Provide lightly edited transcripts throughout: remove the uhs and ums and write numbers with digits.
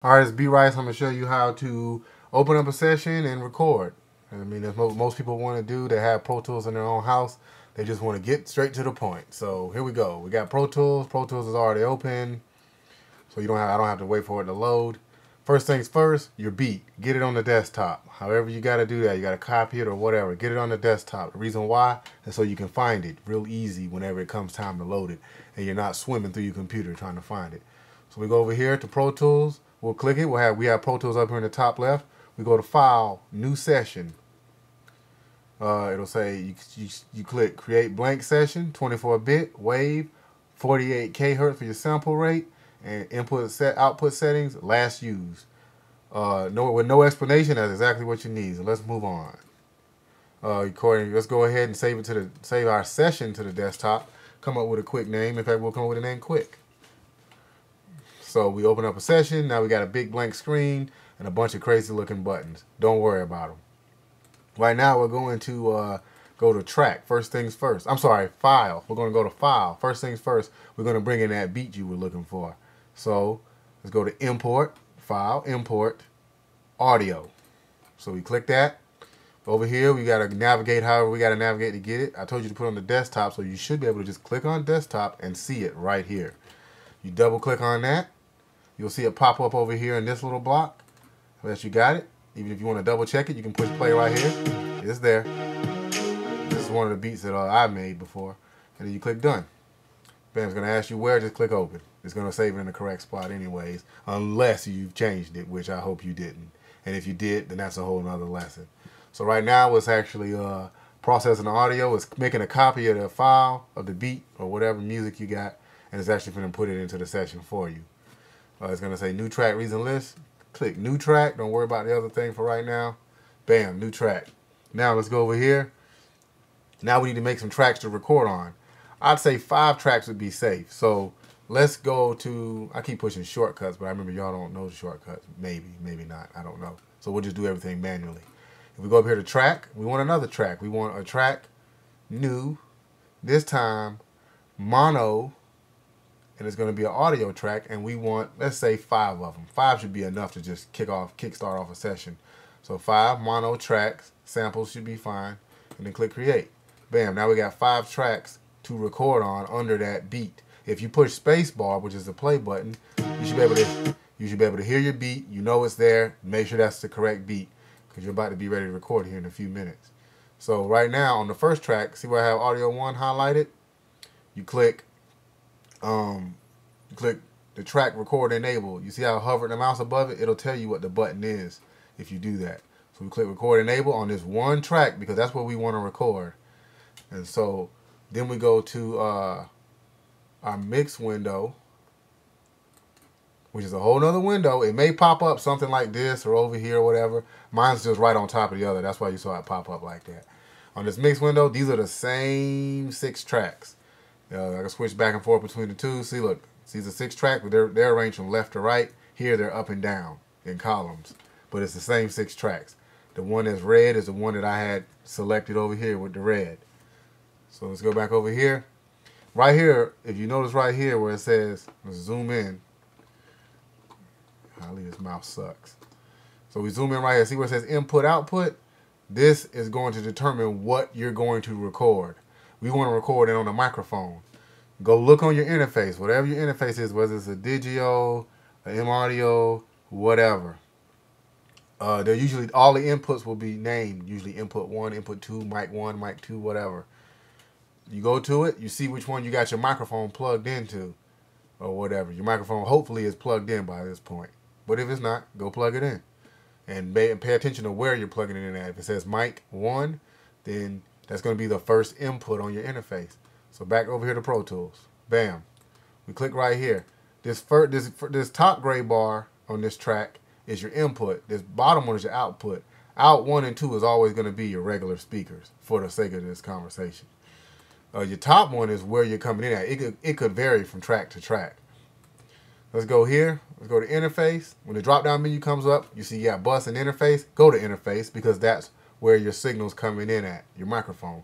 All right, it's B Rice. I'm gonna show you how to open up a session and record. I mean, that's what most people want to do. They have Pro Tools in their own house. They just want to get straight to the point. So here we go. We got Pro Tools. Pro Tools is already open, so I don't have to wait for it to load. First things first, your beat. Get it on the desktop. However you got to do that. You got to copy it or whatever. Get it on the desktop. The reason why is so you can find it real easy whenever it comes time to load it, and you're not swimming through your computer trying to find it. So we go over here to Pro Tools. We'll click it. We have Pro Tools up here in the top left. We go to File, New Session. It'll say you click Create Blank Session, 24-bit, Wave, 48 kHz for your sample rate, and output settings, last used. With no explanation, that's exactly what you need. So let's move on. Let's go ahead and save our session to the desktop. Come up with a quick name. In fact, we'll come up with a name quick. So we open up a session. Now we got a big blank screen and a bunch of crazy looking buttons. Don't worry about them. Right now we're going to go to track. First things first. I'm sorry, file. We're going to go to file. First things first, we're going to bring in that beat you were looking for. So let's go to import, file, import, audio. So we click that. Over here, we got to navigate however we got to navigate to get it. I told you to put it on the desktop, so you should be able to just click on desktop and see it right here. You double click on that. You'll see it pop up over here in this little block. Unless you got it. Even if you want to double check it, you can push play right here. It's there. This is one of the beats that I made before. And then you click done. Bam, it's going to ask you where, just click open. It's going to save it in the correct spot anyways, unless you've changed it, which I hope you didn't. And if you did, then that's a whole nother lesson. So right now it's actually processing the audio. It's making a copy of the file of the beat or whatever music you got, and it's actually going to put it into the session for you. It's going to say new track reason list. Click new track. Don't worry about the other thing for right now. Bam, new track. Now let's go over here. Now we need to make some tracks to record on. I'd say 5 tracks would be safe. So let's go to, I keep pushing shortcuts, but I remember y'all don't know the shortcuts. Maybe, maybe not. I don't know. So we'll just do everything manually. If we go up here to track, we want another track. We want a track, new, this time, mono, and it's going to be an audio track, and we want, let's say 5 of them. 5 should be enough to just kickstart off a session. So 5 mono tracks, samples should be fine, and then click create. Bam, now we got 5 tracks to record on under that beat. If you push space bar, which is the play button, you should be able to hear your beat. You know it's there. Make sure that's the correct beat, because you're about to be ready to record here in a few minutes. So right now on the first track, see where I have audio 1 highlighted? You click the track record enable. You see how I hovered the mouse above it? It'll tell you what the button is if you do that. So we click record enable on this one track because that's what we want to record. And so then we go to our mix window, which is a whole nother window. It may pop up something like this or over here or whatever. Mine's just right on top of the other. That's why you saw it pop up like that. On this mix window, these are the same 6 tracks. I can switch back and forth between the two. See, look, these are 6 tracks, but they're arranged from left to right. Here, they're up and down in columns, but it's the same 6 tracks. The one that's red is the one that I had selected over here with the red. So let's go back over here. Right here, if you notice right here where it says, let's zoom in. Golly, this mouse sucks. So we zoom in right here. See where it says input output? This is going to determine what you're going to record. We want to record it on a microphone. Go look on your interface, whatever your interface is, whether it's a Digio, an M-Audio, whatever. They're usually, all the inputs will be named, usually input 1, input 2, mic 1, mic 2, whatever. You go to it, you see which one you got your microphone plugged into or whatever. Your microphone hopefully is plugged in by this point. But if it's not, go plug it in. And pay attention to where you're plugging it in at. If it says mic 1, then that's going to be the first input on your interface. So back over here to Pro Tools. Bam. We click right here. This top gray bar on this track is your input. This bottom one is your output. Out 1 and 2 is always going to be your regular speakers for the sake of this conversation. Your top one is where you're coming in at. It could vary from track to track. Let's go here. Let's go to interface. When the drop-down menu comes up, you see you got bus and interface. Go to interface because that's where your signal's coming in at, your microphone.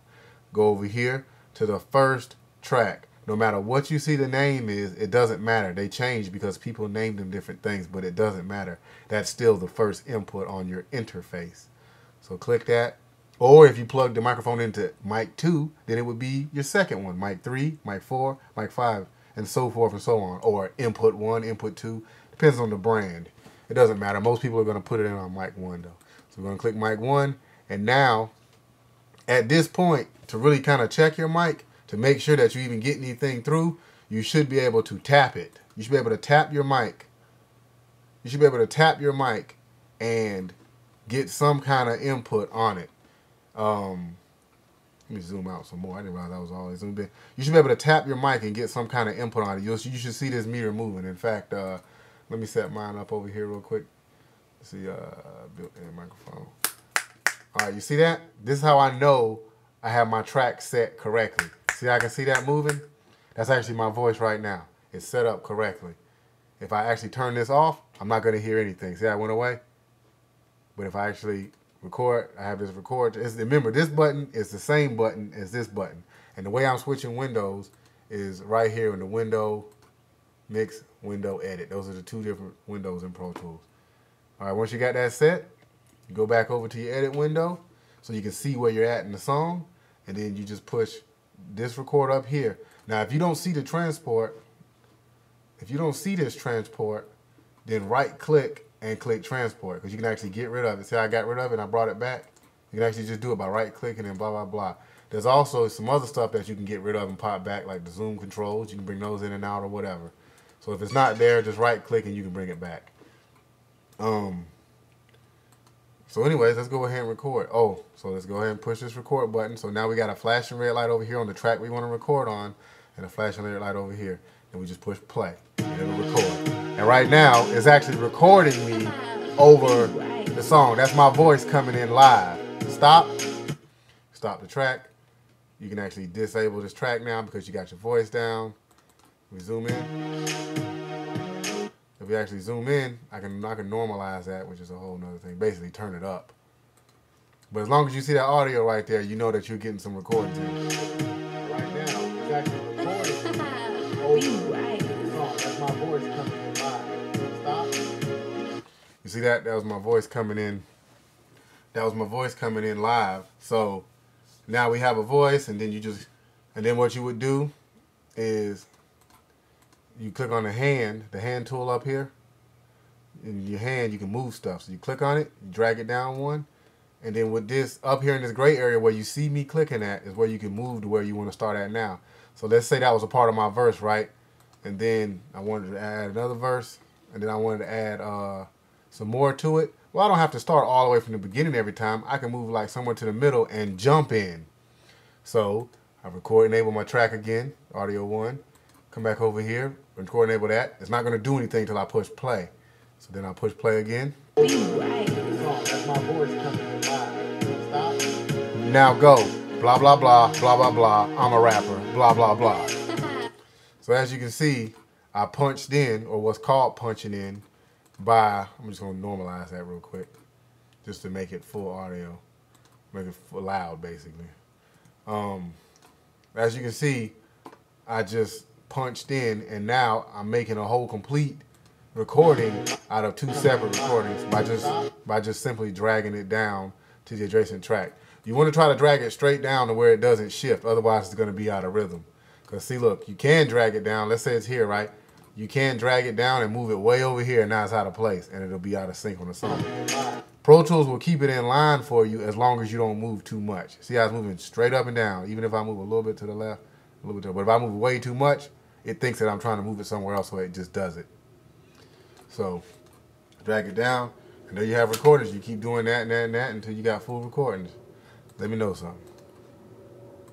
Go over here to the first track. no matter what you see the name is, it doesn't matter. They change because people named them different things, but it doesn't matter. That's still the first input on your interface. So click that. Or if you plug the microphone into mic 2, then it would be your second one. Mic 3, mic 4, mic 5, and so forth and so on. Or input 1, input 2. Depends on the brand. It doesn't matter. Most people are going to put it in on mic 1 though. So we're going to click mic 1. And now, at this point, to really kind of check your mic, to make sure that you even get anything through, you should be able to tap it. You should be able to tap your mic. You should be able to tap your mic and get some kind of input on it. Let me zoom out some more. I didn't realize I was always zoomed in. You should be able to tap your mic and get some kind of input on it. You should see this meter moving. In fact, let me set mine up over here real quick. Let's see, built-in microphone. All right, you see that? This is how I know I have my track set correctly. See, I can see that moving? That's actually my voice right now. It's set up correctly. If I actually turn this off, I'm not going to hear anything. See how it went away? But if I actually record, I have this record. Remember, this button is the same button as this button. And the way I'm switching windows is right here in the window, mix, window, edit. Those are the two different windows in Pro Tools. All right, once you got that set, you go back over to your edit window so you can see where you're at in the song. And then you just push this record up here. Now, if you don't see the transport, then right click and click transport, because you can actually get rid of it. See how I got rid of it and I brought it back? You can actually just do it by right clicking and blah, blah, blah. There's also some other stuff that you can get rid of and pop back, like the zoom controls. You can bring those in and out or whatever. So if it's not there, just right click and you can bring it back. So anyways, let's go ahead and record. So let's go ahead and push this record button. So now we got a flashing red light over here on the track we want to record on, and a flashing red light over here. And we just push play, and it'll record. And right now, it's actually recording me over the song. That's my voice coming in live. Stop the track. You can actually disable this track now because you got your voice down. We zoom in. If we actually zoom in, I can normalize that, which is a whole nother thing. Basically, turn it up. But as long as you see that audio right there, you know that you're getting some recordings in. Right now, it's actually recording over the song. That's my voice coming in live. Stop. You see that? That was my voice coming in. That was my voice coming in live. So now we have a voice, and then what you would do is you click on the hand tool up here. In your hand, you can move stuff. So you click on it, you drag it down one, and then with this up here in this gray area where you see me clicking at is where you can move to where you want to start at now. So let's say that was a part of my verse, right? And then I wanted to add another verse, and then I wanted to add some more to it. Well, I don't have to start all the way from the beginning every time. I can move like somewhere to the middle and jump in. So I record, enable my track again, audio 1. Come back over here, record, enable that. It's not going to do anything until I push play. So then I'll push play again. That's my voice coming in live. Stop. Now go. Blah, blah, blah, blah, blah, blah. I'm a rapper. Blah, blah, blah. So as you can see, I punched in, or what's called punching in, by, I'm just going to normalize that real quick, just to make it full audio. Make it full loud, basically. As you can see, I just punched in, and now I'm making a whole complete recording out of two separate recordings by just simply dragging it down to the adjacent track. You want to try to drag it straight down to where it doesn't shift, otherwise it's going to be out of rhythm. Because see, look, you can drag it down. Let's say it's here, right? You can drag it down and move it way over here, and now it's out of place, and it'll be out of sync on the song. Pro Tools will keep it in line for you as long as you don't move too much. See how it's moving straight up and down, even if I move a little bit to the left, a little bit to the right. But if I move way too much, it thinks that I'm trying to move it somewhere else, so it just does it. So drag it down, and there you have recordings. You keep doing that and that and that until you got full recordings. Let me know something.